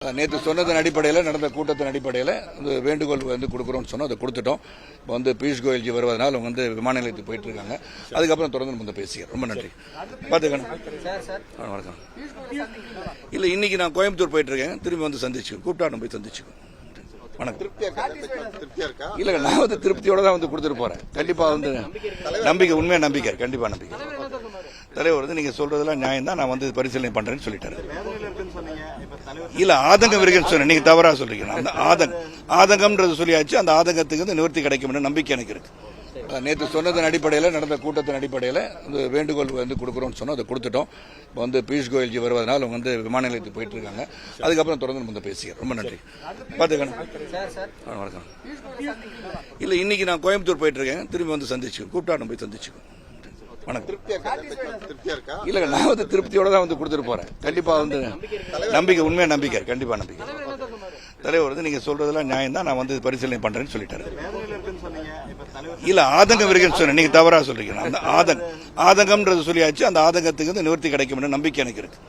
நேற்று சொன்னதன் அடிப்படையில் நடந்த கூட்டத்தின் அடிப்படையில் வேண்டுகோள் கொடுக்குறோம்னு சொன்னோம். அதை கொடுத்துட்டோம். இப்போ பியூஷ் கோயல்ஜி வருவதனால் அவங்க விமான நிலையத்துக்கு போயிட்டு இருக்காங்க. அதுக்கப்புறம் தொடர்ந்து பேசிக்கிறேன். ரொம்ப நன்றி. பார்த்துக்கணும். வணக்கம். இல்லை, இன்னைக்கு நான் கோயம்புத்தூர் போயிட்டு இருக்கேன். திரும்பி சந்திச்சுக்கோ, கூப்பிட்டா போய் சந்திச்சுக்கோ. வணக்கம். இல்ல, நான் திருப்தியோட தான் கொடுத்துட்டு போறேன். கண்டிப்பா நம்பிக்கை, உண்மையா நம்பிக்கை, கண்டிப்பா நம்பிக்கை. தலைவர் நீங்க சொல்றதெல்லாம் நியாயம் தான். நான் பரிசீலனை பண்றேன்னு சொல்லிட்டாரு. இல்ல, ஆதங்கம் இருக்குன்னு சொன்னேன். நீங்க தவறா சொல்றீங்க. அந்த ஆதங்கம்ன்றது சொல்லியாச்சு. அந்த ஆதங்கத்துக்கு நிவர்த்தி கிடைக்கும் நம்பிக்கை எனக்கு இருக்கு. நேற்று சொன்னதன் அடிப்படையில் நடந்த கூட்டத்தின் அடிப்படையில் வேண்டுகோள் கொடுக்குறோம்னு சொன்னோம். அதை கொடுத்துட்டோம். இப்போ பியூஷ் கோயல்ஜி வருவதனால் அவங்க விமான நிலையத்துக்கு போயிட்டு இருக்காங்க. அதுக்கப்புறம் தொடர்ந்து பேசிக்கிறேன். ரொம்ப நன்றி. பார்த்துக்கணும். வணக்கம். இல்லை, இன்னைக்கு நான் கோயம்புத்தூர் போயிட்டு இருக்கேன். திரும்பி சந்திச்சுக்கோ, கூப்பிட்டா போய் சந்திச்சுக்கோ. வணக்கம். இல்ல, நான் திருப்தியோட தான் கொடுத்துட்டு போறேன். கண்டிப்பா நம்பிக்கை, உண்மையா நம்பிக்கை, கண்டிப்பா நம்பிக்கை. தலைவர் நீங்க சொல்றதெல்லாம் நியாயம் தான். நான் பரிசீலனை பண்றேன்னு சொல்லிட்டாரு. இல்ல, ஆதங்கம் இருக்குன்னு சொன்னேன். நீங்க தவறா சொல்றீங்க. அந்த ஆதங்கம்ன்றது சொல்லியாச்சு. அந்த ஆதங்கத்துக்கு நிவர்த்தி கிடைக்கும் நம்பிக்கை எனக்கு இருக்கு.